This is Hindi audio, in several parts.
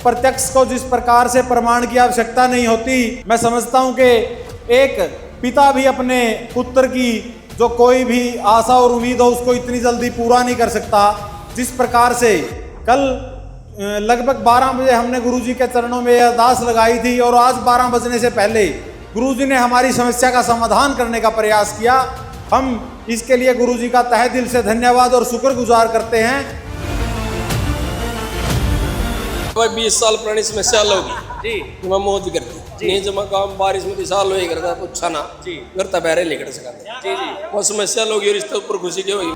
प्रत्यक्ष को जिस प्रकार से प्रमाण की आवश्यकता नहीं होती, मैं समझता हूं कि एक पिता भी अपने पुत्र की जो कोई भी आशा और उम्मीद हो उसको इतनी जल्दी पूरा नहीं कर सकता। जिस प्रकार से कल लगभग 12 बजे हमने गुरुजी के चरणों में अरदास लगाई थी और आज 12 बजने से पहले गुरुजी ने हमारी समस्या का समाधान करने का प्रयास किया। हम इसके लिए गुरुजी का तहे दिल से धन्यवाद और शुक्रगुजार करते हैं। 20 साल पुरानी समस्या होगी जी, मैं मौज करती नहीं जमा काम बारिश में साल हो करता पूछा ना जी, करता बहरे निकल सका जी जी, वो समस्या लोग रिश्ते ऊपर खुशी के होगी।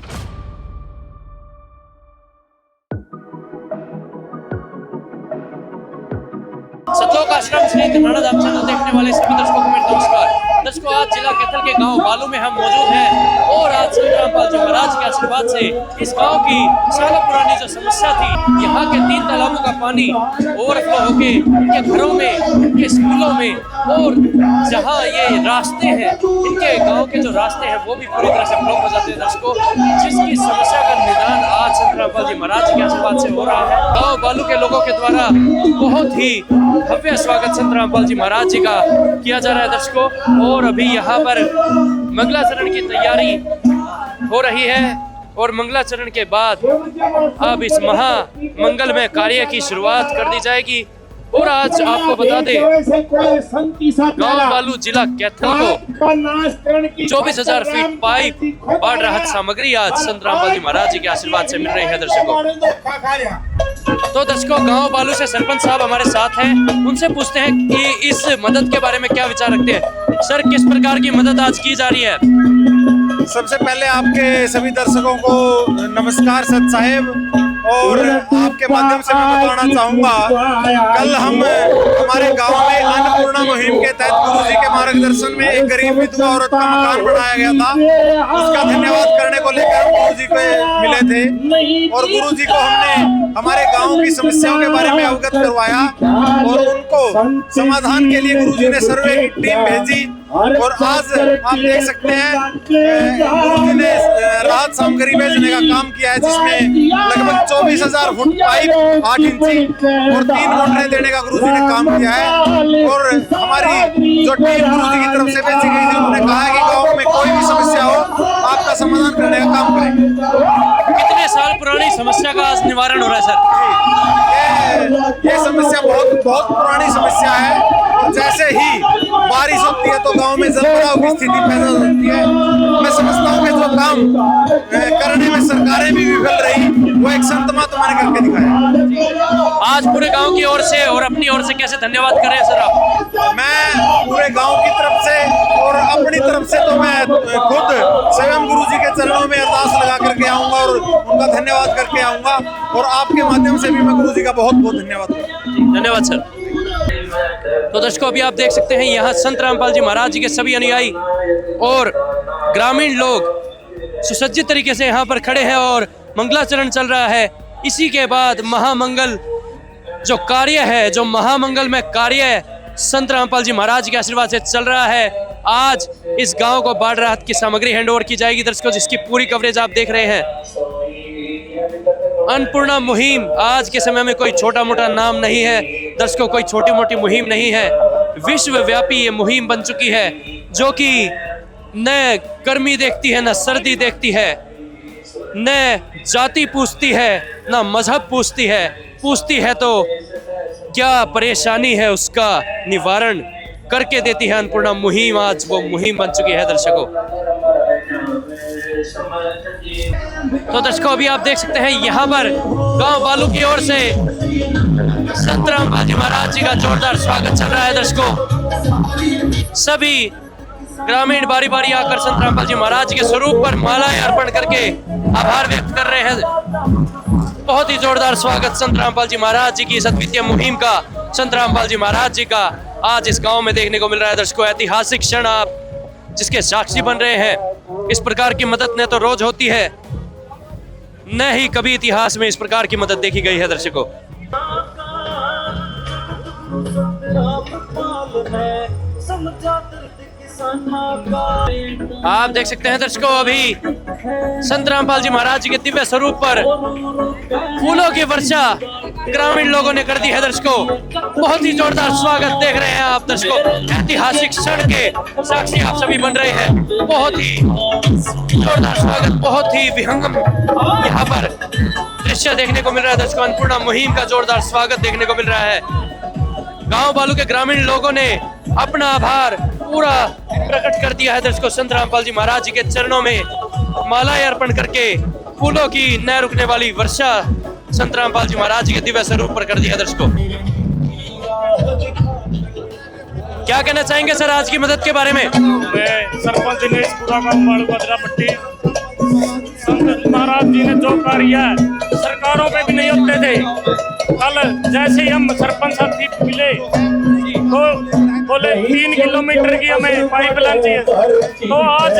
सतलोक आश्रम श्री कन्नाडा धाम चैनल देखने वाले सभी दर्शकों को मेरा नमस्कार। दर्शकों, आज जिला कैथल के गांव बालू में हम मौजूद हैं और आज संत रामपाल जी महाराज के आशीर्वाद से इस गांव की सालों पुरानी जो समस्या थी, यहाँ के 3 तालाबों का पानी ओवरफ्लो होके इनके घरों में, इनके स्कूलों में और जहाँ ये रास्ते हैं, इनके गाँव के जो रास्ते हैं वो भी पूरी तरह से ब्लॉक हो जाते हैं। दर्शकों, जिसकी समस्या का निदान आज संत रामपाल जी महाराज के आशीर्वाद से हो रहा है। गाँव बालू के लोगों के द्वारा बहुत ही भव्य स्वागत संत रामपाल जी महाराज जी का किया जा रहा है दर्शकों, और अभी यहाँ पर मंगलाचरण की तैयारी हो रही है और मंगलाचरण के बाद अब इस महा मंगलमय कार्य की शुरुआत कर दी जाएगी। और आज आपको बता दें, गांव बालू जिला कैथल को 24,000 फीट पाइप बाढ़ राहत सामग्री आज संत रामपाल जी महाराज जी के आशीर्वाद से मिल रही है दर्शकों। तो दर्शकों, गांव बालू से सरपंच साहब हमारे साथ हैं, उनसे पूछते हैं कि इस मदद के बारे में क्या विचार रखते हैं। सर, किस प्रकार की मदद आज की जा रही है? सबसे पहले आपके सभी दर्शकों को नमस्कार सत साहेब, और आपके माध्यम से मैं बताना चाहूंगा, कल हम हमारे गांव में अन्नपूर्णा मुहिम के तहत गुरुजी के मार्गदर्शन में एक गरीब विधवा औरत का मकान बनाया गया था। उसका धन्यवाद करने को लेकर हम गुरुजी को मिले थे और गुरुजी को हमने हमारे गांव की समस्याओं के बारे में अवगत करवाया और उनको समाधान के लिए गुरुजी ने सर्वे की टीम भेजी। और आज आप देख सकते हैं गुरुजी ने राहत सामग्री भेजने का काम किया है, जिसमें लगभग 24,000 फुट पाइप 8 इंची और 3 मोटरें देने का गुरुजी ने काम किया है। और हमारी जो टीम गुरुजी की तरफ से भेजी गई थी, उन्होंने कहा है कि गाँव में कोई भी समस्या हो आपका समाधान करने का काम करेंगे। कितने साल पुरानी समस्या का आज निवारण हो रहा है सर? ये समस्या बहुत पुरानी समस्या है। जैसे ही बारिश होती है तो गांव में जलभराव की स्थिति पैदा होती है। मैं समझता हूँ कि जो काम करने में सरकारें भी विफल रही, वो एक संत महात्मा ने करके दिखाया। आज पूरे गांव की ओर से और अपनी ओर से कैसे धन्यवाद करें सर आप? मैं पूरे गांव की तरफ से और अपनी तरफ से तो मैं खुद स्वयं गुरुजी के चरणों में अरदास लगा करके आऊंगा और उनका धन्यवाद करके आऊंगा, और आपके माध्यम से भी मैं गुरुजी का बहुत बहुत धन्यवाद करूंगा। धन्यवाद सर। तो दर्शकों, अभी आप देख सकते हैं यहाँ संत रामपाल जी महाराज जी के सभी अनुयायी और ग्रामीण लोग सुसज्जित तरीके से यहाँ पर खड़े हैं और मंगलाचरण चल रहा है। इसी के बाद महामंगल जो कार्य है, जो महामंगल में कार्य संत रामपाल जी महाराज के आशीर्वाद से चल रहा है, आज इस गांव को बाढ़ राहत की सामग्री हैंडओवर की जाएगी दर्शकों, जिसकी पूरी कवरेज आप देख रहे हैं। अन्नपूर्णा मुहिम आज के समय में कोई छोटा मोटा नाम नहीं है दर्शकों, कोई छोटी मोटी मुहिम नहीं है। विश्वव्यापी ये मुहिम बन चुकी है, जो कि न गर्मी देखती है, न सर्दी देखती है, न जाति पूछती है, न मजहब पूछती है तो क्या परेशानी है उसका निवारण करके देती है अन्नपूर्णा मुहिम। आज वो मुहिम बन चुकी है दर्शकों। तो दर्शकों, अभी आप देख सकते हैं यहाँ पर गांव बालू की ओर से संत रामपाल जी महाराज जी का जोरदार स्वागत चल रहा है दर्शकों। सभी ग्रामीण बारी बारी आकर संत रामपाल जी महाराज के स्वरूप पर मालाएं अर्पण करके आभार व्यक्त कर रहे हैं। बहुत ही जोरदार स्वागत संत रामपाल जी महाराज जी की इस अद्वितीय मुहिम का, संत रामपाल जी महाराज जी का आज इस गांव में देखने को मिल रहा है दर्शकों। ऐतिहासिक क्षण आप जिसके साक्षी बन रहे हैं। इस प्रकार की मदद न तो रोज होती है, न ही कभी इतिहास में इस प्रकार की मदद देखी गई है दर्शकों। आप देख सकते हैं दर्शकों, अभी संत रामपाल जी महाराज जी के दिव्य स्वरूप पर फूलों की वर्षा ग्रामीण लोगों ने कर दी है दर्शकों। बहुत ही जोरदार स्वागत देख रहे हैं आप दर्शकों। ऐतिहासिक क्षण के साक्षी आप सभी बन रहे हैं। बहुत ही जोरदार स्वागत, बहुत ही विहंगम यहाँ पर दृश्य देखने को मिल रहा है दर्शकों। अन्नपूर्णा मुहिम का जोरदार स्वागत देखने को मिल रहा है। गांव बालू के ग्रामीण लोगों ने अपना आभार पूरा प्रकट कर दिया है दर्शकों। संत रामपाल जी महाराज जी के चरणों में मालाएं अर्पण करके फूलों की न रुकने वाली वर्षा संत रामपाल जी महाराज जी के दिव्य स्वरूप पर कर दिया दर्शकों। क्या कहना चाहेंगे सर आज की मदद के बारे में? मैं सरपंच दिनेश पूरा गाँव बालू बदरा पट्टी। संत महाराज जी ने जो कार्य सरकारों पे भी नहीं होते थे। कल जैसे ही हम सरपंच साथी मिले तो बोले 3 किलोमीटर की हमें पाइपलाइन चाहिए, तो आज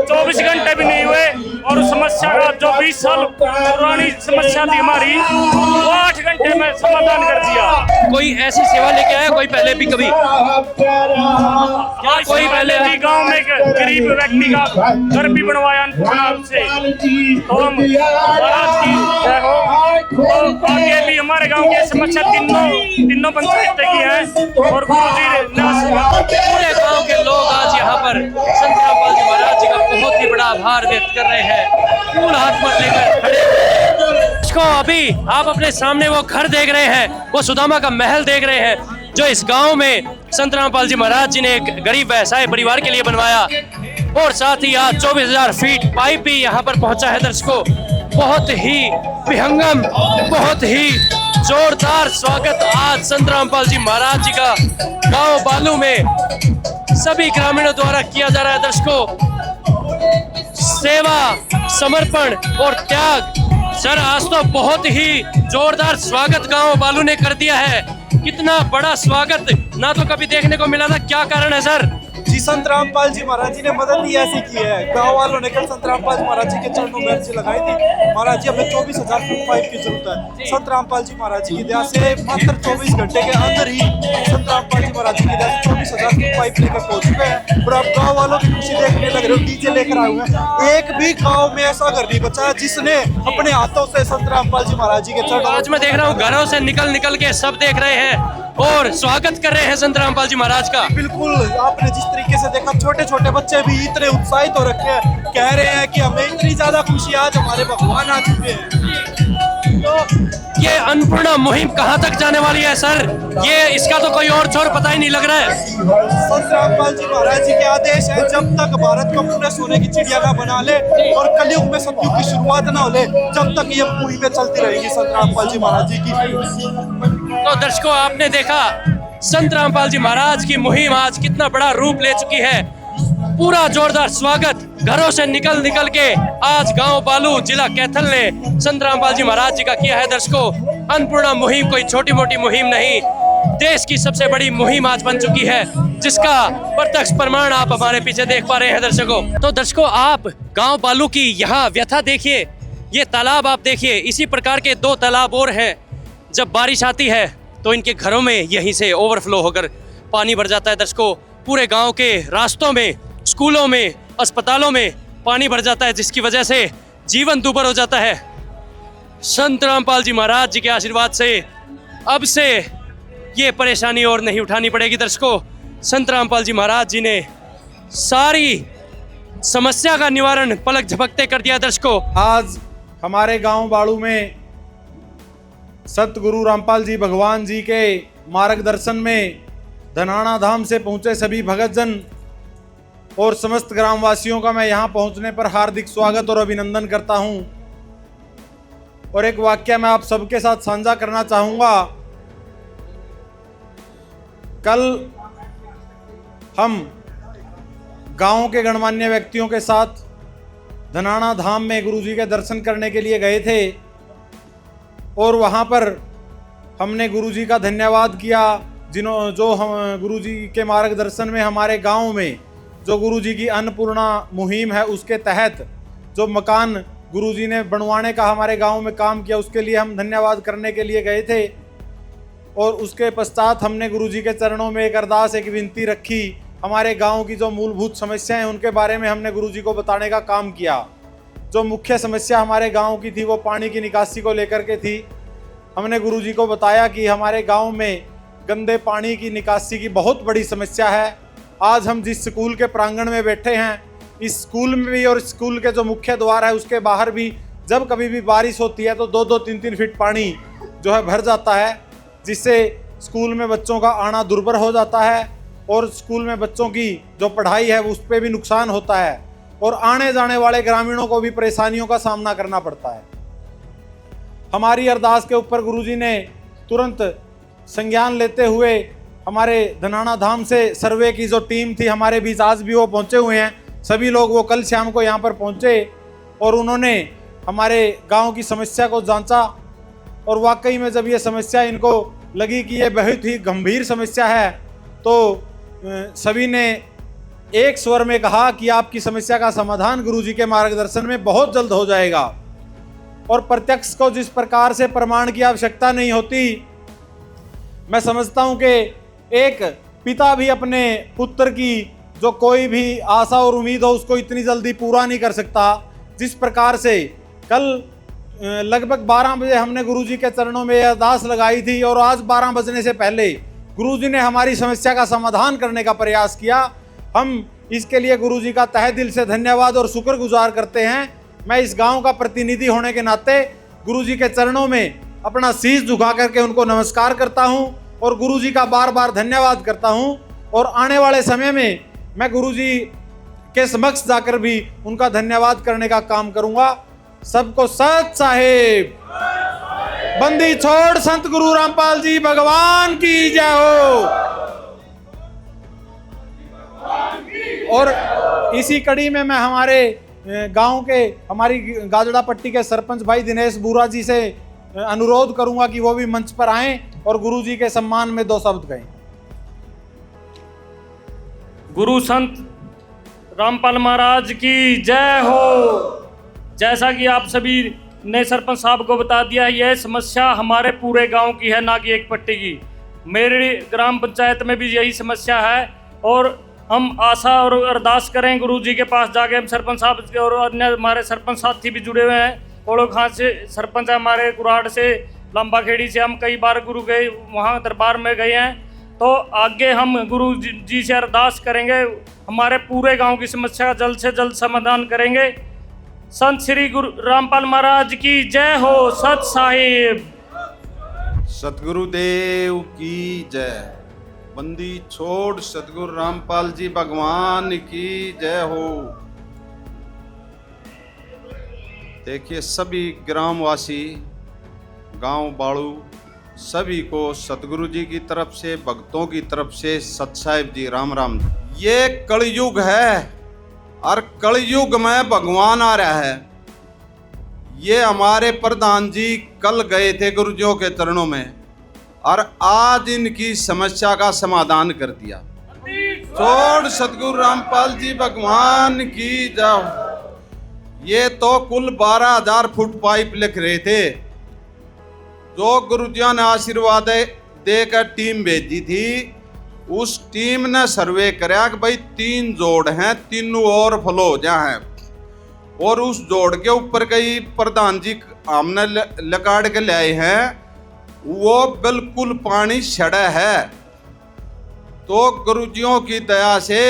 24 घंटे भी नहीं हुए और समस्या का जो 20 साल पुरानी समस्या थी हमारी वो 8 घंटे में समाधान कर दिया। कोई ऐसी सेवा लेके आया कोई पहले भी कभी? कोई पहले भी गांव में एक गरीब व्यक्ति का घर भी बनवाया से, तो हम महाराज की जय हो। तो आगे भी हमारे गांव की समस्या तीनों पंचायत की है और गुरुजी ने पूरे गांव के लोग आज यहाँ पर संत रामपाल जी महाराज जी का बहुत ही बड़ा आभार व्यक्त कर रहे हैं। फूल हाथ पर लेकर खड़े इसको अभी आप अपने सामने वो घर देख रहे हैं, वो सुदामा का महल देख रहे हैं जो इस गांव में संत रामपाल जी महाराज जी ने एक गरीब व्यवसाय परिवार के लिए बनवाया। और साथ ही आज 24,000 फीट पाइप भी यहाँ पर पहुंचा है दर्शकों। बहुत ही विहंगम, बहुत ही जोरदार स्वागत आज संत रामपाल जी महाराज जी का गांव बालू में सभी ग्रामीणों द्वारा किया जा रहा है दर्शकों। सेवा, समर्पण और त्याग। सर आज तो बहुत ही जोरदार स्वागत गांव बालू ने कर दिया है। कितना बड़ा स्वागत ना तो कभी देखने को मिला था। क्या कारण है सर? जी संत रामपाल जी महाराज जी ने मदद ही ऐसी की है। गांव वालों ने कल संत रामपाल जी महाराज जी के चरणों में अर्जी लगाई थी। महाराज जी हमें 24,000 फुट पाइप की जरूरत है। संत रामपाल जी महाराज जी की दया से मात्र 24 घंटे के अंदर ही संत रामपाल जी महाराज जी की दया से 24,000 फुट पाइप लेकर पहुंच चुके हैं। और अब गाँव वालों की खुशी देखने लग रहे हो, डीजे लेकर आए हुए हैं। एक भी गाँव में ऐसा घर नहीं बचा जिसने अपने हाथों से संत रामपाल जी महाराज जी के चरणों। आज मैं देख रहा हूँ घरों से निकल के सब देख रहे हैं और स्वागत कर रहे हैं संत रामपाल जी महाराज का। बिल्कुल, आपने जिस तरीके से देखा छोटे छोटे बच्चे भी इतने उत्साहित हो रखे हैं, कह रहे हैं कि हमें इतनी ज्यादा खुशी आज हमारे भगवान आ चुके हैं। तो ये अन्नपूर्णा मुहिम कहाँ तक जाने वाली है सर? ये इसका तो कोई और छोर पता ही नहीं लग रहा है। संत रामपाल जी महाराज जी के आदेश है, जब तक भारत को पूरे सोने की चिड़िया ना बना ले और कलयुग में सतयुग की शुरुआत ना हो ले, जब तक ये मुहिमें चलती रहेगी संत रामपाल जी महाराज जी की। तो दर्शकों आपने देखा संत रामपाल जी महाराज की मुहिम आज कितना बड़ा रूप ले चुकी है। पूरा जोरदार स्वागत घरों से निकल के आज गांव बालू जिला कैथल ने संत रामपाल जी महाराज जी का किया है दर्शकों। अन्नपूर्णा मुहिम कोई छोटी मोटी मुहिम नहीं, देश की सबसे बड़ी मुहिम आज बन चुकी है, जिसका प्रत्यक्ष प्रमाण आप हमारे पीछे देख पा रहे हैं दर्शकों। तो दर्शकों आप गांव बालू की यहाँ व्यथा देखिए, ये तालाब आप देखिए, इसी प्रकार के 2 तालाब और हैं। जब बारिश आती है तो इनके घरों में यहीं से ओवरफ्लो होकर पानी भर जाता है दर्शकों। पूरे गांव के रास्तों में, स्कूलों में, अस्पतालों में पानी भर जाता है, जिसकी वजह से जीवन दूभर हो जाता है। संत रामपाल जी महाराज जी के आशीर्वाद से अब से ये परेशानी और नहीं उठानी पड़ेगी दर्शकों। संत रामपाल जी महाराज जी ने सारी समस्या का निवारण पलक झपकते कर दिया दर्शकों। आज हमारे गांव बाड़ू में सतगुरु रामपाल जी भगवान जी के मार्गदर्शन में धनाना धाम से पहुंचे सभी भगतजन और समस्त ग्रामवासियों का मैं यहां पहुंचने पर हार्दिक स्वागत और अभिनंदन करता हूं। और एक वाक्य मैं आप सबके साथ साझा करना चाहूंगा। कल हम गांव के गणमान्य व्यक्तियों के साथ धनाना धाम में गुरुजी के दर्शन करने के लिए गए थे और वहाँ पर हमने गुरुजी का धन्यवाद किया, जो हम गुरुजी के मार्गदर्शन में हमारे गांव में जो गुरुजी की अन्नपूर्णा मुहिम है उसके तहत जो मकान गुरुजी ने बनवाने का हमारे गांव में काम किया, उसके लिए हम धन्यवाद करने के लिए गए थे। और उसके पश्चात हमने गुरुजी के चरणों में एक अरदास, एक विनती रखी। हमारे गांव की जो मूलभूत समस्याएं हैं उनके बारे में हमने गुरुजी को बताने का काम किया। जो मुख्य समस्या हमारे गांव की थी वो पानी की निकासी को लेकर के थी। हमने गुरुजी को बताया कि हमारे गांव में गंदे पानी की निकासी की बहुत बड़ी समस्या है। आज हम जिस स्कूल के प्रांगण में बैठे हैं, इस स्कूल में भी और स्कूल के जो मुख्य द्वार है उसके बाहर भी जब कभी भी बारिश होती है तो 2-2, 3-3 फीट पानी जो है भर जाता है, जिससे स्कूल में बच्चों का आना दुर्भर हो जाता है और स्कूल में बच्चों की जो पढ़ाई है उस पर भी नुकसान होता है और आने जाने वाले ग्रामीणों को भी परेशानियों का सामना करना पड़ता है। हमारी अरदास के ऊपर गुरुजी ने तुरंत संज्ञान लेते हुए हमारे धनाना धाम से सर्वे की जो टीम थी हमारे बीच, आज भी वो पहुंचे हुए हैं। सभी लोग वो कल शाम को यहाँ पर पहुंचे और उन्होंने हमारे गांव की समस्या को जांचा और वाकई में जब ये समस्या इनको लगी कि ये बहुत ही गंभीर समस्या है तो सभी ने एक स्वर में कहा कि आपकी समस्या का समाधान गुरुजी के मार्गदर्शन में बहुत जल्द हो जाएगा। और प्रत्यक्ष को जिस प्रकार से प्रमाण की आवश्यकता नहीं होती, मैं समझता हूं कि एक पिता भी अपने पुत्र की जो कोई भी आशा और उम्मीद हो उसको इतनी जल्दी पूरा नहीं कर सकता। जिस प्रकार से कल लगभग 12 बजे हमने गुरुजी के चरणों में अरदास लगाई थी और आज 12 बजने से पहले गुरुजी ने हमारी समस्या का समाधान करने का प्रयास किया। हम इसके लिए गुरुजी का तहे दिल से धन्यवाद और शुक्रगुजार करते हैं। मैं इस गांव का प्रतिनिधि होने के नाते गुरुजी के चरणों में अपना शीश झुका करके उनको नमस्कार करता हूं और गुरुजी का बार बार धन्यवाद करता हूं और आने वाले समय में मैं गुरुजी के समक्ष जाकर भी उनका धन्यवाद करने का काम करूंगा। सबको सत साहेब बंदी छोड़ संत गुरु रामपाल जी भगवान की जय हो। और इसी कड़ी में मैं हमारे गांव के हमारी गाजड़ा पट्टी के सरपंच भाई दिनेश बुरा जी से अनुरोध करूंगा कि वो भी मंच पर आएं और गुरुजी के सम्मान में 2 शब्द कहें। गुरु संत रामपाल महाराज की जय हो। जैसा कि आप सभी ने सरपंच साहब को बता दिया, यह समस्या हमारे पूरे गांव की है, ना कि एक पट्टी की। मेरी ग्राम पंचायत में भी यही समस्या है और हम आशा और अरदास करें गुरु जी के पास जाके। हम सरपंच साहब के और अन्य हमारे सरपंच साथी भी जुड़े हुए हैं। कोड़ो खां से सरपंच है हमारे, कुराड़ से, लंबा खेड़ी से, हम कई बार गुरु गए वहाँ दरबार में गए हैं। तो आगे हम गुरु जी से अरदास करेंगे, हमारे पूरे गांव की समस्या का जल्द से जल्द समाधान करेंगे। संत श्री गुरु रामपाल महाराज की जय हो। सत साहिब सतगुरुदेव की जय। बंदी छोड़ सतगुरु रामपाल जी भगवान की जय हो। देखिए सभी ग्रामवासी, गांव बाड़ू सभी को सतगुरु जी की तरफ से, भक्तों की तरफ से सत साहिब जी राम राम। ये कलयुग है और कलयुग में भगवान आ रहा है। ये हमारे प्रधान जी कल गए थे गुरुजियों के चरणों में और आज इनकी समस्या का समाधान कर दिया। छोड़ सतगुरु रामपाल जी भगवान की जय। ये तो कुल 12,000 फुट पाइप लिख रहे थे, जो गुरुजियों ने आशीर्वाद देकर टीम भेजी थी। उस टीम ने सर्वे कराया कि भाई 3 जोड़ हैं, तीनों और फ्लो जहाँ हैं, और उस जोड़ के ऊपर कई प्रधान जी हमने लकाड़ के ले आए हैं, वो बिल्कुल पानी सड़ा है। तो गुरुजियों की दया से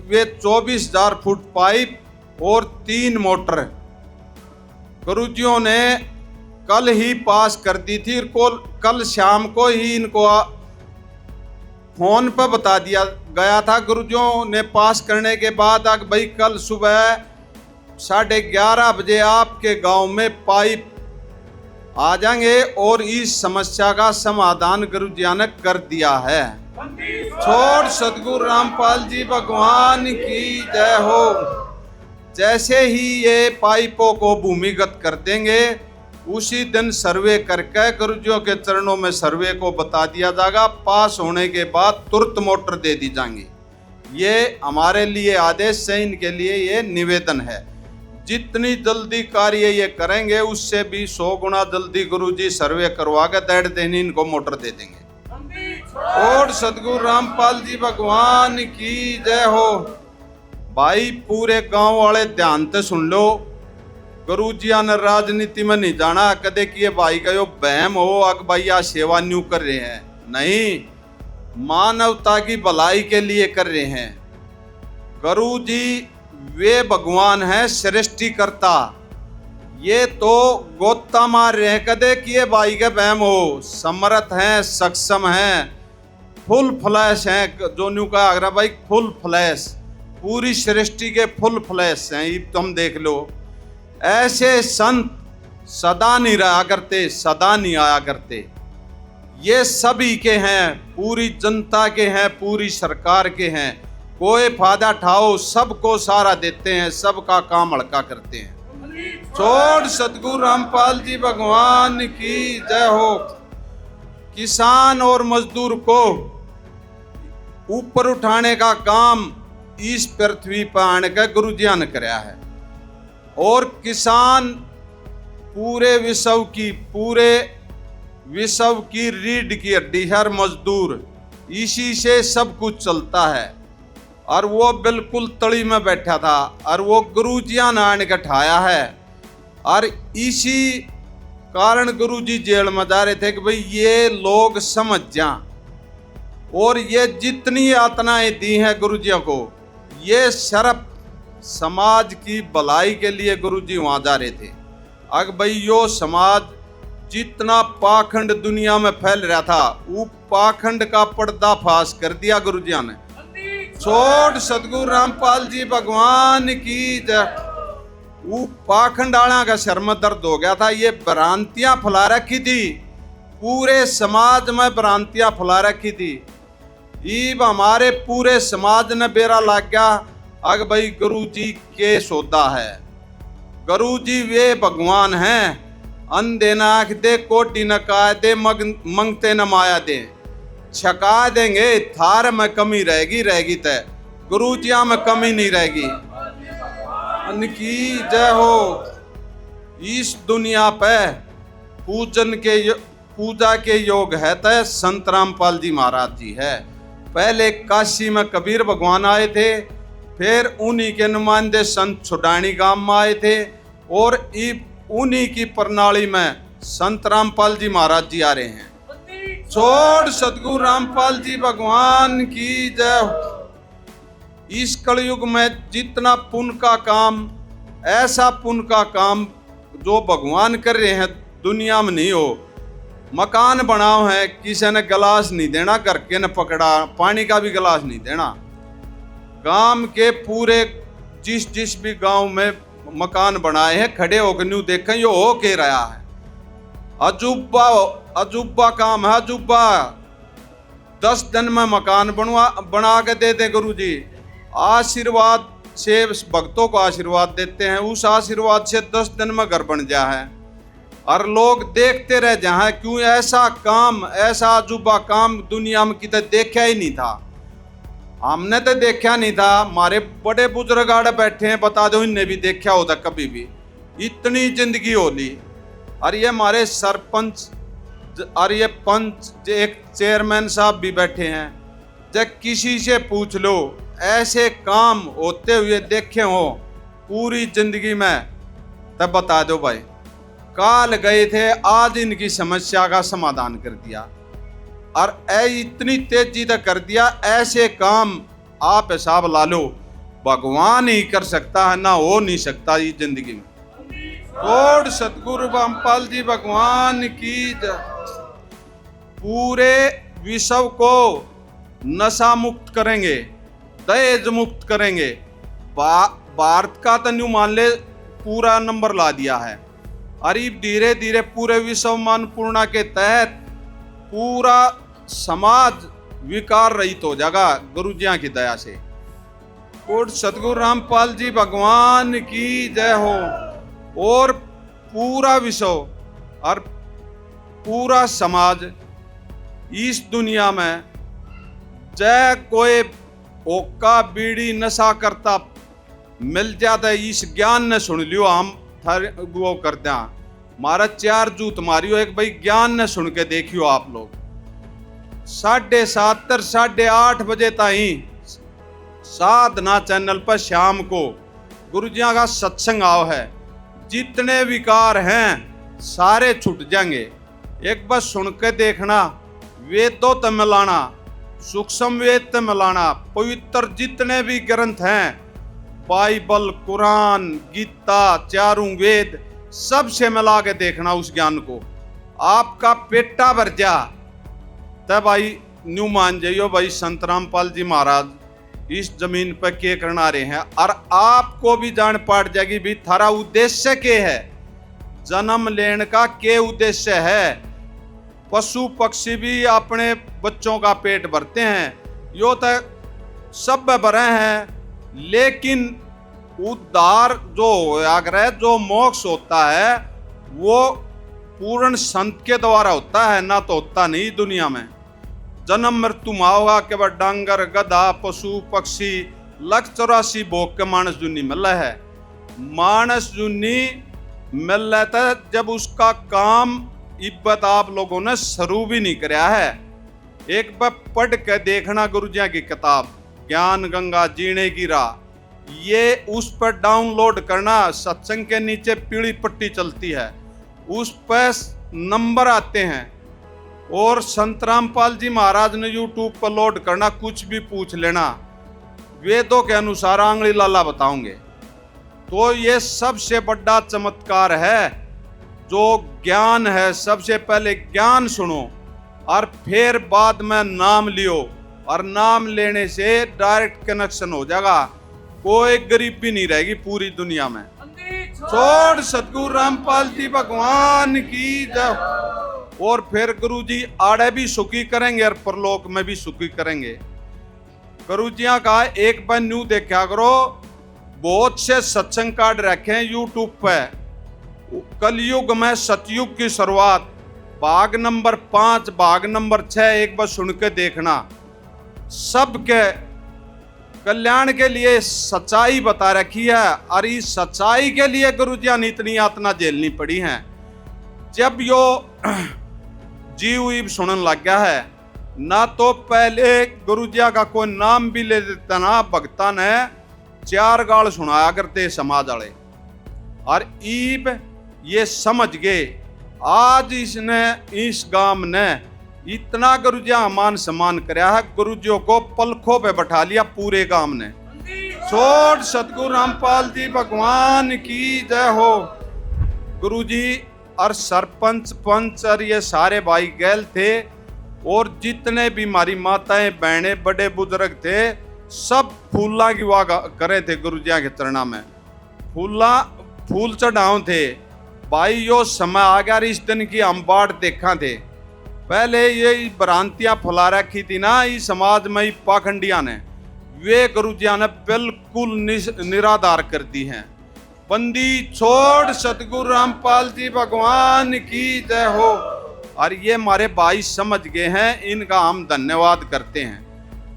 वे 24,000 फुट पाइप और 3 मोटर गुरुजियों ने कल ही पास कर दी थी। कल शाम को ही इनको फोन पर बता दिया गया था गुरुजियों ने पास करने के बाद भाई कल सुबह 11:30 बजे आपके गांव में पाइप आ जाएंगे और इस समस्या का समाधान गुरुजियों ने कर दिया है। छोड़ सतगुरु रामपाल जी भगवान की जय हो। जैसे ही ये पाइपों को भूमिगत कर देंगे उसी दिन सर्वे करके गुरुजियों के चरणों में सर्वे को बता दिया जाएगा। पास होने के बाद तुरंत मोटर दे दी जाएंगी। ये हमारे लिए आदेश है, इनके लिए ये निवेदन है। जितनी जल्दी कार्य ये करेंगे उससे भी 100 गुना जल्दी गुरुजी सर्वे करवा के डेढ़ दिन इनको मोटर दे देंगे। और सतगुरु रामपाल जी भगवान की जय हो। भाई पूरे गांव वाले ध्यान से सुन लो, गुरु जी ने राजनीति में नहीं जाना कदे कि भाई का यो बहम हो अक भाई आ सेवा न्यू कर रहे हैं, नहीं, मानवता की भलाई के लिए कर रहे हैं। गुरु जी वे भगवान हैं सृष्टिकर्ता, ये तो गोता मार रहे हैं कदे किए भाई के बहम हो, समर्थ हैं, सक्षम हैं, फुल फ्लैश हैं, जो न्यू का आगरा भाई फुल फ्लैश, पूरी सृष्टि के फुल फ्लैश हैं। ये तुम देख लो, ऐसे संत सदा नहीं रहा करते, सदा नहीं आया करते। ये सभी के हैं, पूरी जनता के हैं, पूरी सरकार के हैं, कोई फायदा उठाओ सबको सारा देते हैं, सबका काम हल्का करते हैं। छोड़ सतगुरु रामपाल जी भगवान की जय हो। किसान और मजदूर को ऊपर उठाने का काम इस पृथ्वी पर आने का गुरु जी ने कराया है, और किसान पूरे विश्व की रीढ़ की हड्डी है, मजदूर इसी से सब कुछ चलता है। और वो बिल्कुल तली में बैठा था और वो गुरु जी ने आने का ठाया है, और इसी कारण गुरु जी जेल में जा रहे थे कि भाई ये लोग समझ जाएं। और ये जितनी यातनाएं दी हैं गुरु जी को, ये सिर्फ समाज की भलाई के लिए गुरु जी वहाँ जा रहे थे। अग भाई यो समाज जितना पाखंड दुनिया में फैल रहा था, वो पाखंड का पर्दाफाश कर दिया गुरु जी ने। छोड़ सतगुरु रामपाल जी भगवान की जय। वो पाखंडाणा का सर में दर्द हो गया था, ये भ्रांतियां फैला रखी थी, पूरे समाज में भ्रांतियां फैला रखी थी। ईब हमारे पूरे समाज ने बेरा लाग गया। अग भाई गुरु जी के सौदा है, गुरु जी वे भगवान हैं, अंधे न आँख दे, कोटी न काय दे, मंगते न माया दे, छका देंगे, थार में कमी रहेगी तय, गुरु जी में कमी नहीं रहेगी। की जय हो। इस दुनिया पे पूजा के योग है तय संत रामपाल जी महाराज जी है। पहले काशी में कबीर भगवान आए थे, फिर उन्हीं के नुमाइंदे संत छुडानी गांव में आए थे, और उन्हीं की प्रणाली में संत रामपाल जी महाराज जी आ रहे हैं। छोड़ सतगुरु रामपाल जी भगवान की जय। इस कलयुग में जितना पुण्य का काम, ऐसा पुण्य का काम जो भगवान कर रहे हैं दुनिया में नहीं हो। मकान बनाओ है, किसी ने गिलास नहीं देना, घर के ने पकड़ा पानी का भी गिलास नहीं देना। गांव के पूरे जिस भी गांव में मकान बनाए हैं, खड़े होकर न्यू देखें यो हो के रहा है। अजूबा काम है, अजूबा 10 दिन में मकान बना के देते गुरु जी। आशीर्वाद से भक्तों को आशीर्वाद देते हैं, उस आशीर्वाद से 10 दिन में घर बन जा है, और लोग देखते रह जाए। क्यों ऐसा काम, ऐसा अजूबा काम दुनिया में कितने देखा ही नहीं था। हमने तो देखा नहीं था, हमारे बड़े बुजुर्ग आड़े बैठे हैं, बता दो इन्हें भी देखा होता कभी भी, इतनी जिंदगी होली। और ये हमारे सरपंच और ये पंच, एक चेयरमैन साहब भी बैठे हैं, जब किसी से पूछ लो ऐसे काम होते हुए देखे हो पूरी जिंदगी में, तब बता दो भाई। काल गए थे, आज इनकी समस्या का समाधान कर दिया, और इतनी तेजी तक कर दिया। ऐसे काम आप हिसाब ला लो, भगवान ही कर सकता है, ना हो नहीं सकता ये जिंदगी में। और सतगुरु रामपाल जी भगवान की पूरे विश्व को नशा मुक्त करेंगे, दहेज मुक्त करेंगे। भारत का तो न्यू मान ले पूरा नंबर ला दिया है, अरे धीरे धीरे पूरे विश्व अन्नपूर्णा के तहत पूरा समाज विकार रहित हो जाएगा गुरु जी की दया से। और सतगुरु रामपाल जी भगवान की जय हो। और पूरा विश्व और पूरा समाज इस दुनिया में जय कोई ओका बीड़ी नशा करता मिल जाता है, इस ज्ञान ने सुन लियो। हम वो करते हैं, हमारा 4 जूत मारियो, एक भाई ज्ञान ने सुन के देखियो आप लोग। 7:30 8:30 बजे ताई साधना चैनल पर शाम को गुरु जी का सत्संग आओ है, जितने विकार हैं सारे छूट जाएंगे। एक बार सुन के देखना, वेदों ते मिलाना, सूक्ष्म वेद ते मिलाना, पवित्र जितने भी ग्रंथ हैं, बाइबल, कुरान, गीता, चारों वेद, सबसे मिला के देखना उस ज्ञान को, आपका पेटा भर जा। तब भाई न्यू मान जाइयो भाई संत रामपाल जी महाराज इस जमीन पर क्या करना रहे हैं, और आपको भी जान पड़ जाएगी भी थारा उद्देश्य क्या है, जन्म लेने का क्या उद्देश्य है। पशु पक्षी भी अपने बच्चों का पेट भरते हैं, यो तो सब भरे हैं, लेकिन उद्धार जो आग्रह जो मोक्ष होता है वो पूर्ण संत के द्वारा होता है, ना तो होता नहीं दुनिया में। जन्म मृत्यु होगा के बाद डांगर गधा पशु पक्षी 184 भोग के मानस जुनी मिल रहा है। मानस जुनी मिल रहा था जब उसका काम इब्बत आप लोगों ने शुरू भी नहीं कराया है। एक बार पढ़ के देखना गुरुजिया की किताब ज्ञान गंगा जीने की राह, ये उस पर डाउनलोड करना, सत्संग के नीचे पीली पट्टी चलती है, उस पर नंबर आते हैं, और संत रामपाल जी महाराज ने यूट्यूब पर लोड करना, कुछ भी पूछ लेना, वेदों के अनुसार आंगली लाला बताओगे। तो ये सबसे बड़ा चमत्कार है जो ज्ञान है। सबसे पहले ज्ञान सुनो और फिर बाद में नाम लियो, और नाम लेने से डायरेक्ट कनेक्शन हो जाएगा, कोई गरीबी नहीं रहेगी पूरी दुनिया में। छोड़ सतगुरु रामपाल जी भगवान की जय। और फिर गुरु जी आड़े भी सुखी करेंगे और परलोक में भी सुखी करेंगे। गुरु जिया का एक बार न्यू देखा करो, बहुत से सत्संग कार्ड रखे हैं यूट्यूब पे। कलयुग में सतयुग की शुरुआत, भाग नंबर 5, भाग नंबर 6 एक बार सुन के देखना। सबके कल्याण के लिए सच्चाई बता रखी है, और इस सच्चाई के लिए गुरुजिया ने इतनी यातना झेलनी पड़ी है। जब यो जीव ईब सुनने लग गया है ना, तो पहले गुरुजिया का कोई नाम भी ले देता ना, भक्ता ने 4 गाल सुनाया करते समाज वाले, और ईब ये समझ गए। आज इसने इस गांव ने इतना गुरुजिया मान सम्मान कराया है, गुरुजियों को पलखों पे बैठा लिया पूरे गांव ने। छोड़ सतगुरु रामपाल जी भगवान की जय हो। गुरुजी और सरपंच पंच और ये सारे भाई गैल थे, और जितने भी हमारी माताएं बहनें बड़े बुजुर्ग थे, सब फूला की वाह करे थे गुरुजिया के चरणा में, फूल चढ़ाओ थे। भाई यो समय आ गया, इस दिन की हम बाट देखा थे। पहले ये भ्रांतियां फैला रखी थी ना इस समाज में पाखंडिया ने, वे गुरुजिया ने बिल्कुल निराधार कर दी हैं। बंदी छोड़ सतगुरु रामपाल जी भगवान की जय हो। और ये हमारे भाई समझ गए हैं, इनका हम धन्यवाद करते हैं।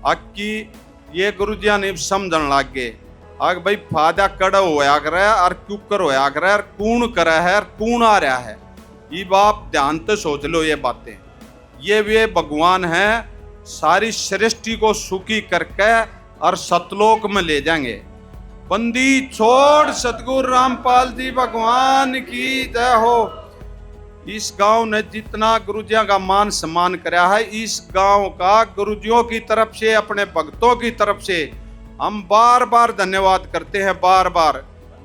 कि ये गुरुजिया ने समझन लग गए, आग भाई फायदा कड़ा होया करे और क्यूकर होया करे और कौन करे है और कौन आ रहा है। ये बाप ध्यान से सोच लो ये बातें। ये वे भगवान हैं, सारी सृष्टि को सुखी करके और सतलोक में ले जाएंगे। बंदी छोड़ सतगुरु रामपाल जी भगवान की जय हो। इस गांव ने जितना गुरुजिया का मान सम्मान कराया है, इस गांव का गुरुजियों की तरफ से, अपने भक्तों की तरफ से हम बार बार धन्यवाद करते हैं, बार बार।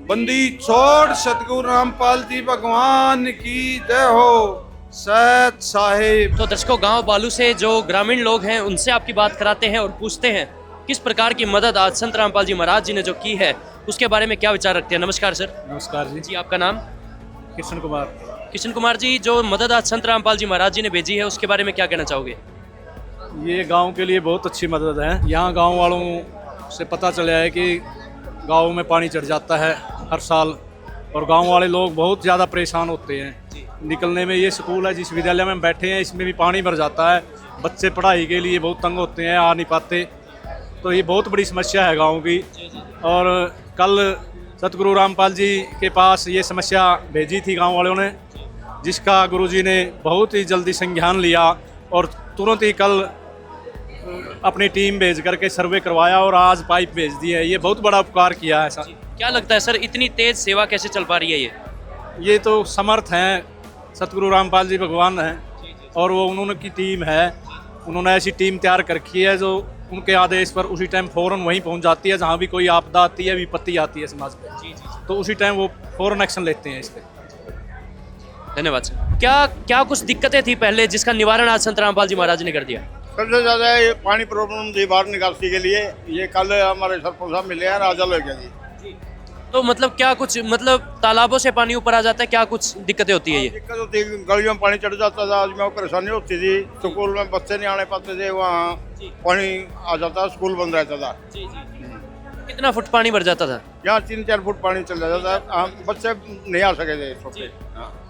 बंदी छोड़ सतगुरु रामपाल जी भगवान की जय हो। सत साहिब। तो दर्शकों, गांव बालू से जो ग्रामीण लोग हैं उनसे आपकी बात कराते हैं और पूछते हैं किस प्रकार की मदद आज संत रामपाल जी महाराज जी ने जो की है उसके बारे में क्या विचार रखते हैं। नमस्कार सर। नमस्कार जी। जी, आपका नाम? किशन कुमार। किशन कुमार जी, जो मदद आज संत रामपाल जी महाराज जी ने भेजी है उसके बारे में क्या कहना चाहोगे? ये गांव के लिए बहुत अच्छी मदद है। यहाँ गांव वालों से पता चला है कि गांव में पानी चढ़ जाता है हर साल, और गांव वाले लोग बहुत ज़्यादा परेशान होते हैं निकलने में। ये स्कूल है जिस विद्यालय में हम बैठे हैं, इसमें भी पानी भर जाता है, बच्चे पढ़ाई के लिए बहुत तंग होते हैं, आ नहीं पाते। तो ये बहुत बड़ी समस्या है गांव की। और कल सतगुरु रामपाल जी के पास ये समस्या भेजी थी गांव वालों ने, जिसका गुरुजी ने बहुत ही जल्दी संज्ञान लिया और तुरंत ही कल अपनी टीम भेज करके सर्वे करवाया और आज पाइप भेज दी है। ये बहुत बड़ा उपकार किया है सर। क्या लगता है सर, इतनी तेज सेवा कैसे चल पा रही है? ये तो समर्थ हैं, सतगुरु रामपाल जी भगवान हैं और वो उन्होंने की टीम है। उन्होंने ऐसी टीम तैयार कर रखी है जो उनके आदेश पर उसी टाइम फ़ौरन वहीं पहुंच जाती है जहां भी कोई आपदा आती है, विपत्ति आती है समाज पे, तो उसी टाइम वो फ़ौरन एक्शन लेते हैं इस पर। धन्यवाद सर। क्या कुछ दिक्कतें थी पहले जिसका निवारण आज संत रामपाल जी महाराज ने कर दिया? सबसे ज़्यादा ये पानी प्रॉब्लम थी बाहर निकासी के लिए, ये कल हमारे सरपंच साहब मिले हैं राजा लोग जी। तो मतलब क्या कुछ मतलब तालाबों से पानी ऊपर आ जाता है, क्या कुछ दिक्कतें होती है ये? दिक्कत होती है, गलियों में पानी चढ़ जाता था, आज में परेशानी होती थी, स्कूल में बच्चे नहीं आने पाते थे, वहाँ पानी आ जाता, स्कूल बंद रहता था। कितना फुट पानी भर जाता था? यहाँ 3-4 फुट पानी चल जाता था, बच्चे नहीं आ सके थे छोटे।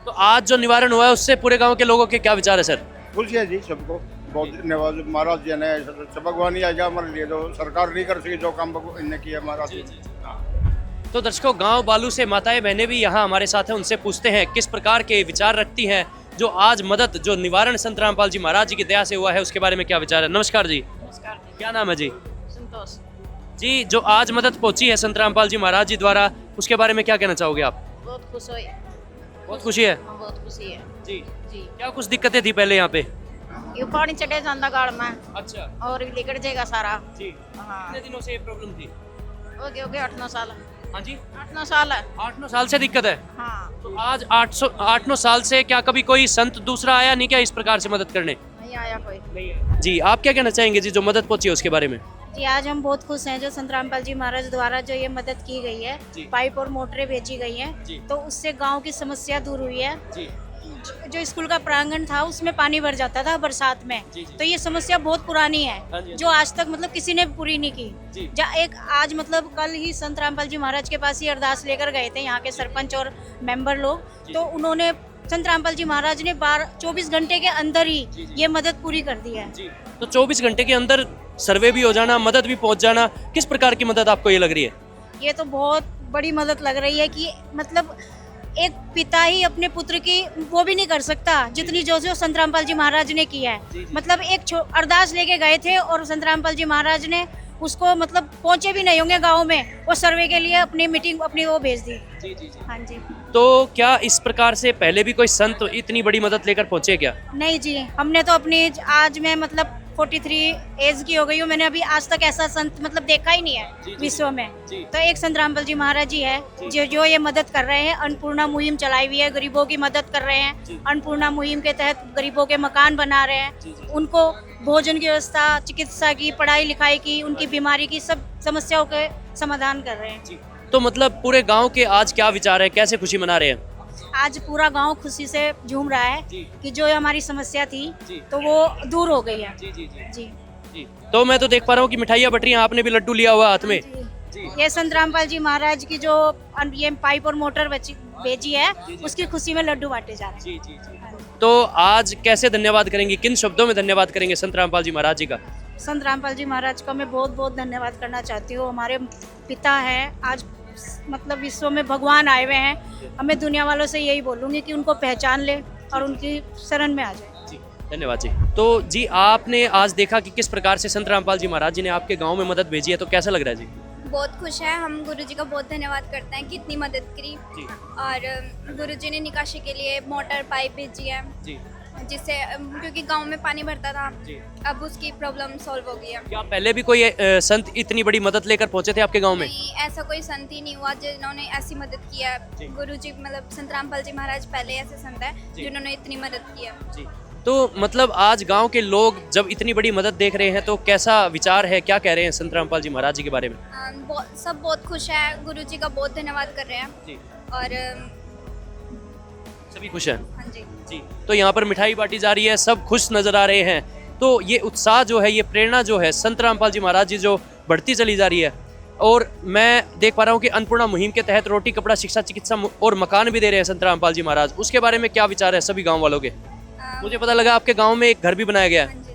तो आज जो निवारण हुआ है उससे पूरे गांव के लोगों के क्या विचार है सर? खुशी है जी सबको, बहुत धन्यवाद महाराज जी ने, भगवान ही आ गया हमारे लिए, जो सरकार नहीं कर सकी जो काम इन्हें किया महाराज जी। तो दर्शकों, गांव बालू से माताएं बहनें भी यहाँ हमारे साथ हैं, उनसे पूछते हैं किस प्रकार के विचार रखती हैं जो आज मदद जो निवारण संत रामपाल जी महाराज जी की दया से हुआ है उसके बारे में क्या विचार है। नमस्कार जी। नमस्कार। क्या नाम है जी? संतोष जी, जो आज मदद पहुंची है संत रामपाल जी महाराज जी द्वारा, उसके बारे में क्या कहना चाहोगे आप? बहुत खुश हुई। बहुत खुशी है बहुत खुशी है जी। जी। क्या कुछ दिक्कतें थी पहले यहाँ पे? ये पानी चढ़े जाता गाड़ में अच्छा और लिकड़ जाएगा सारा। जी। हाँ, कितने दिनों से ये प्रॉब्लम थी? हो गए 8-9 साल। हाँ जी, 8-9 साल है। 8-9 साल से दिक्कत है। हाँ, तो आज 8-9 साल से क्या कभी कोई संत दूसरा आया नहीं क्या इस प्रकार से मदद करने? नहीं आया कोई। जी, आप क्या कहना चाहेंगे जी जो मदद पहुंची है उसके बारे में? जी, आज हम बहुत खुश हैं जो संत रामपाल जी महाराज द्वारा जो ये मदद की गई है, पाइप और मोटरें भेजी गई हैं, तो उससे गांव की समस्या दूर हुई है। जो स्कूल का प्रांगण था उसमें पानी भर जाता था बरसात में, तो ये समस्या बहुत पुरानी है जो आज तक मतलब किसी ने पूरी नहीं की। एक आज मतलब कल ही संत रामपाल जी महाराज के पास ही अरदास लेकर गए थे यहाँ के सरपंच और मेंबर लोग, तो उन्होंने संत रामपाल जी महाराज ने 24 घंटे के अंदर ही ये मदद पूरी कर दी है। तो 24 घंटे के अंदर सर्वे भी हो जाना, मदद भी पहुंच जाना, किस प्रकार की मदद आपको ये लग रही है? ये तो बहुत बड़ी मदद लग रही है कि मतलब एक पिता ही अपने पुत्र की वो भी नहीं कर सकता जितनी जो संत रामपाल जी महाराज ने की है। मतलब एक अरदास लेके गए थे और संत रामपाल जी महाराज ने उसको मतलब पहुंचे भी नहीं होंगे गांव में, वो सर्वे के लिए अपनी मीटिंग अपनी वो भेज दी। हाँ जी। तो क्या इस प्रकार से पहले भी कोई संत इतनी बड़ी मदद लेकर पहुंचे क्या? नहीं जी, हमने तो अपनी आज मैं मतलब 43 एज की हो गई हूँ, मैंने अभी आज तक ऐसा संत मतलब देखा ही नहीं है विश्व में। तो एक संत रामपाल जी महाराज जी है जो ये मदद कर रहे हैं। अन्नपूर्णा मुहिम चलाई हुई है, गरीबों की मदद कर रहे हैं। अन्नपूर्णा मुहिम के तहत गरीबों के मकान बना रहे हैं, उनको भोजन की व्यवस्था, चिकित्सा की, पढ़ाई लिखाई की, उनकी बीमारी की सब समस्याओं के समाधान कर रहे हैं। तो मतलब पूरे गाँव के आज क्या विचार है, कैसे खुशी मना रहे हैं? आज पूरा गांव खुशी से झूम रहा है कि जो हमारी समस्या थी तो वो दूर हो गई है। जी। तो मैं तो देख पा रहा हूँ कि मिठाइयाँ बट रही हैं, आपने भी लड्डू लिया हुआ हाथ में। ये संत रामपाल जी महाराज की जो ये पाइप और मोटर भेजी है उसकी खुशी में लड्डू बांटे जा रहे हैं। तो आज कैसे धन्यवाद करेंगे, किन शब्दों में धन्यवाद करेंगे संत रामपाल जी महाराज जी का? संत रामपाल जी महाराज का मैं बहुत बहुत धन्यवाद करना चाहती हूँ। हमारे पिता हैं, आज मतलब विश्व में भगवान आए हुए हैं। हमें दुनिया वालों से यही बोलूँगी कि उनको पहचान ले और उनकी शरण में आ जाए। धन्यवाद जी। तो जी, आपने आज देखा कि किस प्रकार से संत रामपाल जी महाराज जी ने आपके गांव में मदद भेजी है, तो कैसा लग रहा है जी? बहुत खुश है, हम गुरुजी का बहुत धन्यवाद करते हैं कि इतनी मदद करी। और गुरुजी ने निकासी के लिए मोटर पाइप भेजी है जिससे क्योंकि गांव में पानी भरता था, अब उसकी प्रॉब्लम सॉल्व हो गई है। क्या पहले भी कोई संत इतनी बड़ी मदद लेकर पहुंचे थे आपके गांव में? नहीं, ऐसा कोई संत ही नहीं हुआ जिन्होंने ऐसी मदद की है। गुरुजी मतलब संत रामपाल जी महाराज पहले ऐसे संत है जिन्होंने इतनी मदद की है। तो मतलब आज गांव के लोग जब इतनी बड़ी मदद देख रहे हैं तो कैसा विचार है, क्या कह रहे हैं संत रामपाल जी महाराज जी के बारे में? सब बहुत खुश है, गुरुजी का बहुत धन्यवाद कर रहे हैं और सभी खुश हैं। हाँ जी। तो यहाँ पर मिठाई बांटी जा रही है, सब खुश नजर आ रहे हैं। तो ये उत्साह जो है, ये प्रेरणा जो है संत रामपाल जी महाराज जी जो बढ़ती चली जा रही है। और मैं देख पा रहा हूँ कि अन्नपूर्णा मुहिम के तहत रोटी, कपड़ा, शिक्षा, चिकित्सा और मकान भी दे रहे हैं संत रामपाल जी महाराज। उसके बारे में क्या विचार है सभी गाँव वालों के? मुझे पता लगा आपके गाँव में एक घर भी बनाया गया है।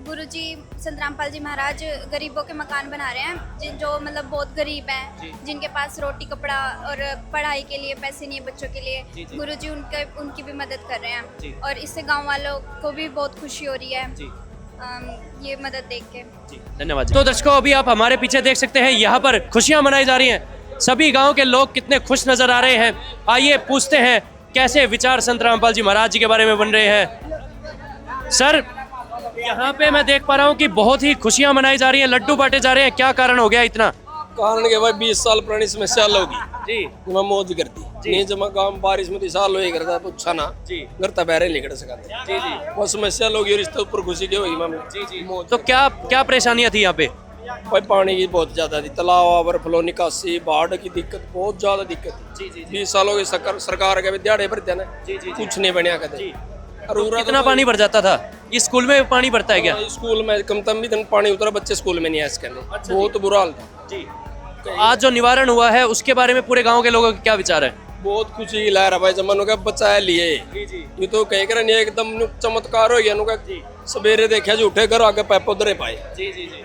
गुरुजी संत रामपाल जी महाराज गरीबों के मकान बना रहे हैं जो मतलब बहुत गरीब हैं, जिनके पास रोटी, कपड़ा और पढ़ाई के लिए पैसे नहीं है बच्चों के लिए। गुरुजी उनकी भी मदद कर रहे हैं और इससे गांव वालों को भी बहुत खुशी हो रही है ये मदद देख के। धन्यवाद। तो दर्शकों, अभी आप हमारे पीछे देख सकते हैं, यहाँ पर खुशियाँ मनाई जा रही हैं। सभी गांव के लोग कितने खुश नजर आ रहे हैं। आइए पूछते हैं कैसे विचार संत रामपाल जी महाराज जी के बारे में बन रहे हैं। सर, यहाँ पे मैं देख पा रहा हूँ कि बहुत ही खुशियाँ मनाई जा रही हैं, लड्डू बांटे जा रहे हैं, क्या कारण हो गया इतना? कारण के भाई 20 साल पुरानी समस्या होगी जी मैं मौज करती नहीं जमा काम बारिश में साल हो करता पूछा ना जी घर तक बहरे निकल सका जी जी वो समस्या लोग रिश्ते ऊपर खुशी के होगी मामले जी जी। तो क्या क्या परेशानियाँ थी यहाँ पे? भाई पानी की बहुत ज्यादा थी, तालाब ओवरफ्लो, निकासी, बाढ़ की दिक्कत, बहुत ज्यादा दिक्कत जी जी 20 सालों की सरकार के दिहाड़े पर थे ना जी जी कुछ नहीं बनया कदे। तो कितना पानी भर जाता था? इस स्कूल में पानी भरता है क्या? स्कूल में कम भी पानी उतरा, बच्चे स्कूल में नहीं आए इसके अंदर, बहुत बुरा हाल था जी। तो आज जो निवारण हुआ है उसके बारे में पूरे गांव के लोगों का क्या विचार है? बहुत खुशी की लहर है भाई, जमानों का बचाया लिए ये तो कह कर नहीं एकदम चमत्कार हो गया। सवेरे देखा जो उठे घर आगे पैप उधरे पाए जी जी जी।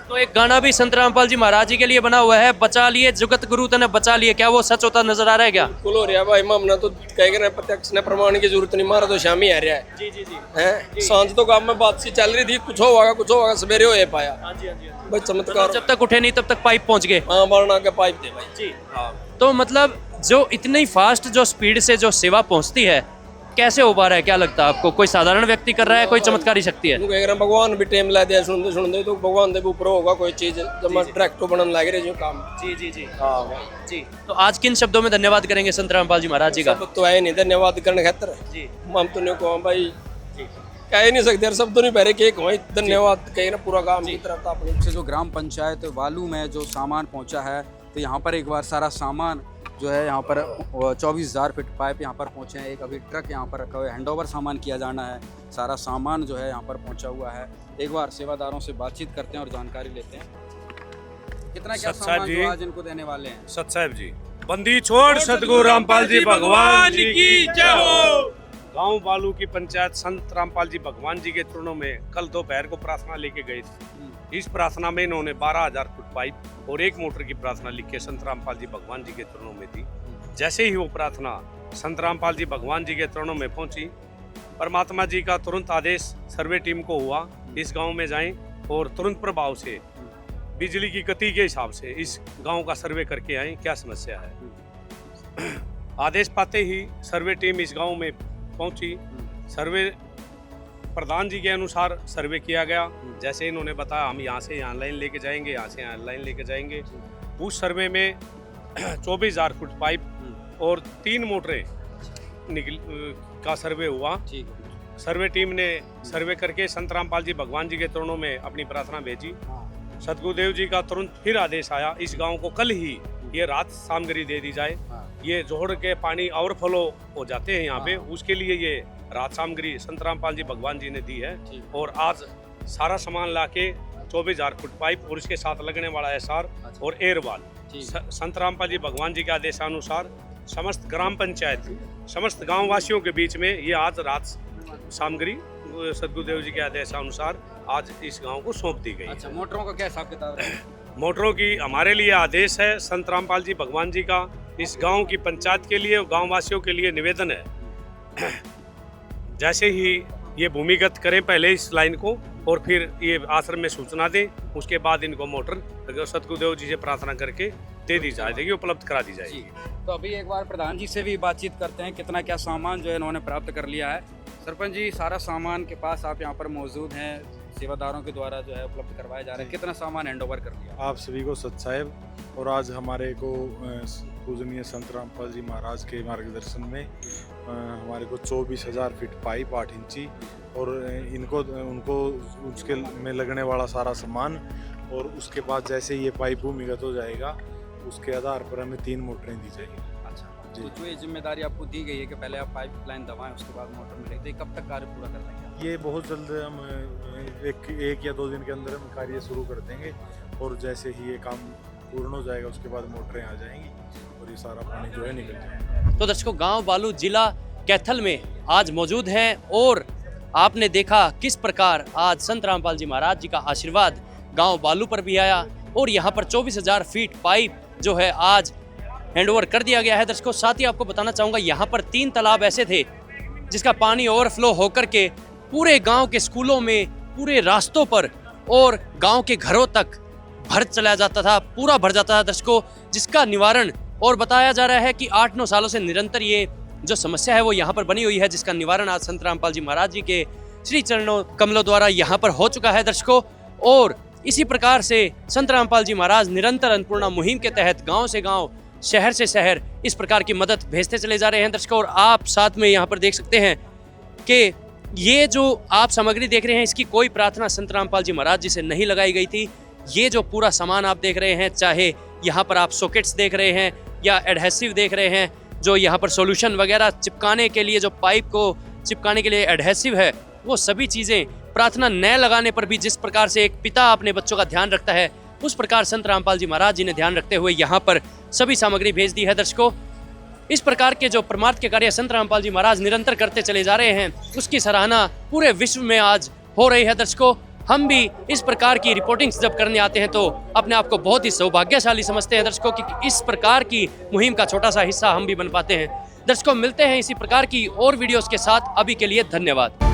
तो एक गाना भी संत रामपाल जी महाराज जी के लिए बना हुआ है, बचा लिए जुगत गुरु तने बचा लिए, क्या वो सच होता नजर आ रहा है क्या? बिल्कुल हो रहा भाई, मामला तो कह कर प्रत्यक्ष ने प्रमाण की जरूरत नहीं, मारा तो शामी आ रहा है जी जी जी है। सांझ तो गाँव में बातचीत चल रही थी, कुछ होगा सवेरे हो पाया भाई, चमत्कार। जब तक उठे नहीं तब तक पाइप पहुंच गए। हाँ, मारना के पाइप दे भाई जी। तो मतलब जो इतनी फास्ट जो स्पीड से जो सेवा पहुंचती है, कैसे हो पा रहा है? क्या लगता है आपको? कोई साधारण व्यक्ति कर रहा है, कोई चमत्कारी शक्ति है? भगवान भी टाइम ला दिया सुनते तो भगवान देव ऊपर होगा कोई चीज, जब डायरेक्ट बनने लग रहे जो काम। जी जी जी हाँ जी। तो आज किन शब्दों में धन्यवाद करेंगे संत रामपाल जी महाराज जी का? तो है नहीं धन्यवाद करने खातर जी, हम तो नहीं कहो भाई, कह ही नहीं सकते सब तो नहीं पहले के धन्यवाद कहे ना पूरा काम की तरफ अपने से जो ग्राम पंचायत वालू में जो सामान पहुंचा है, तो यहाँ पर एक बार सारा सामान जो है यहाँ पर 24,000 फीट पाइप यहाँ पर पहुँचे हैं। एक अभी ट्रक यहाँ पर रखा हुआ है, हैंडओवर सामान किया जाना है, सारा सामान जो है यहाँ पर पहुँचा हुआ है। एक बार सेवादारों से बातचीत करते हैं और जानकारी लेते हैं कितना क्या सामान जो आज इनको देने वाले हैं। सत साहब जी, बंदी छोड़ सतगुरु रामपाल जी भगवान जी की जय हो। गांव बालू की पंचायत संत रामपाल जी भगवान जी के चरणों में कल दोपहर को प्रार्थना लेके गए थे। इस प्रार्थना में इन्होंने 12,000 फुट पाइप और एक मोटर की प्रार्थना लिख के संत रामपाल जी भगवान जी के चरणों में दी। जैसे ही वो प्रार्थना संत रामपाल जी भगवान जी के चरणों में पहुंची, परमात्मा जी का तुरंत आदेश सर्वे टीम को हुआ, इस गांव में जाएं और तुरंत प्रभाव से बिजली की गति के हिसाब से इस गांव का सर्वे करके आए, क्या समस्या है। आदेश पाते ही सर्वे टीम इस गांव में पहुंची। सर्वे प्रधान जी के अनुसार सर्वे किया गया। जैसे इन्होंने बताया हम यहाँ से यहाँ लाइन लेके जाएंगे, यहाँ से यहाँ लाइन लेके जाएंगे। उस सर्वे में 24,000 फुट पाइप और 3 मोटरें का सर्वे हुआ। सर्वे टीम ने सर्वे करके संत रामपाल जी भगवान जी के चरणों में अपनी प्रार्थना भेजी। सतगुरुदेव जी का तुरंत फिर आदेश आया, इस गांव को कल ही ये रात सामग्री दे दी जाए। ये जोड़ के पानी ओवरफ्लो हो जाते हैं यहाँ पे, उसके लिए ये रात सामग्री संत रामपाल जी भगवान जी ने दी है। और आज सारा सामान लाके 24,000 फुट पाइप और इसके साथ लगने वाला एसआर और एयर वाल संत रामपाल जी भगवान जी के आदेशानुसार समस्त ग्राम पंचायत, समस्त गाँव वासियों के बीच में ये आज रात सामग्री सतगुरुदेव जी के आदेशानुसार आज इस गांव को सौंप दी गई। अच्छा, मोटरों का क्या हिसाब किताब है? मोटरों की हमारे लिए आदेश है संत रामपाल जी भगवान जी का, इस गांव की पंचायत के लिए, गांव वासियों के लिए निवेदन है, जैसे ही ये भूमिगत करें पहले इस लाइन को और फिर ये आश्रम में सूचना दें, उसके बाद इनको मोटर सतगुरुदेव जी से प्रार्थना करके दे दी जाएगी, उपलब्ध करा दी जाएगी। तो अभी एक बार प्रधान जी से भी बातचीत करते हैं कितना क्या सामान जो है इन्होंने प्राप्त कर लिया है। सरपंच जी, सारा सामान के पास आप यहाँ पर मौजूद हैं, सेवादारों के द्वारा जो है उपलब्ध करवाया जा रहा है, कितना सामान हैंडओवर कर लिया? आप सभी को सत साहेब, और आज हमारे को पूजनीय संत रामपाल जी महाराज के मार्गदर्शन में हमारे को 24,000 फीट पाइप 8 इंची और उनको उसके में लगने वाला सारा सामान, और उसके बाद जैसे ये पाइप भूमिगत हो जाएगा उसके आधार पर हमें 3 मोटरें दी जाएगी। अच्छा, तो जो ये जिम्मेदारी आपको दी गई है कि पहले आप पाइप लाइन दबाएं उसके बाद मोटर मिलेगी, तो कब तक कार्य पूरा कर देंगे? ये बहुत जल्द हम एक या 2 दिन के अंदर हम कार्य शुरू कर देंगे, और जैसे ही ये काम पूर्ण हो जाएगा उसके बाद मोटरें आ जाएंगी और ये सारा पानी जो है निकल जाएगा। तो दर्शकों, गांव बालू जिला कैथल में आज मौजूद हैं और आपने देखा किस प्रकार आज संत रामपाल जी महाराज जी का आशीर्वाद गांव बालू पर भी आया और यहाँ पर 24,000 फीट पाइप जो है आज हैंडओवर कर दिया गया है। दर्शकों, साथ ही आपको बताना चाहूँगा यहाँ पर 3 तालाब ऐसे थे जिसका पानी ओवरफ्लो होकर के पूरे गांव के स्कूलों में, पूरे रास्तों पर और गांव के घरों तक भर चला जाता था, पूरा भर जाता था दर्शकों, जिसका निवारण और बताया जा रहा है कि 8-9 सालों से निरंतर ये जो समस्या है वो यहाँ पर बनी हुई है, जिसका निवारण आज संत रामपाल जी महाराज जी के श्री चरणों कमलों द्वारा यहाँ पर हो चुका है दर्शकों। और इसी प्रकार से संत रामपाल जी महाराज निरंतर अन्नपूर्णा मुहिम के तहत गांव से गांव, शहर से शहर इस प्रकार की मदद भेजते चले जा रहे हैं दर्शकों। और आप साथ में यहाँ पर देख सकते हैं कि ये जो आप सामग्री देख रहे हैं, इसकी कोई प्रार्थना संत रामपाल जी महाराज जी से नहीं लगाई गई थी। ये जो पूरा सामान आप देख रहे हैं, चाहे यहाँ पर आप सॉकेट्स देख रहे हैं या एडहेसिव देख रहे हैं, जो यहाँ पर सॉल्यूशन वगैरह चिपकाने के लिए, जो पाइप को चिपकाने के लिए एडहेसिव है, वो सभी चीज़ें प्रार्थना न लगाने पर भी जिस प्रकार से एक पिता अपने बच्चों का ध्यान रखता है, उस प्रकार संत रामपाल जी महाराज जी ने ध्यान रखते हुए यहाँ पर सभी सामग्री भेज दी है दर्शकों। इस प्रकार के जो परमार्थ के कार्य संत रामपाल जी महाराज निरंतर करते चले जा रहे हैं, उसकी सराहना पूरे विश्व में आज हो रही है दर्शकों। हम भी इस प्रकार की रिपोर्टिंग्स जब करने आते हैं तो अपने आप को बहुत ही सौभाग्यशाली समझते हैं दर्शकों कि इस प्रकार की मुहिम का छोटा सा हिस्सा हम भी बन पाते हैं। दर्शकों, मिलते हैं इसी प्रकार की और वीडियोस के साथ। अभी के लिए धन्यवाद।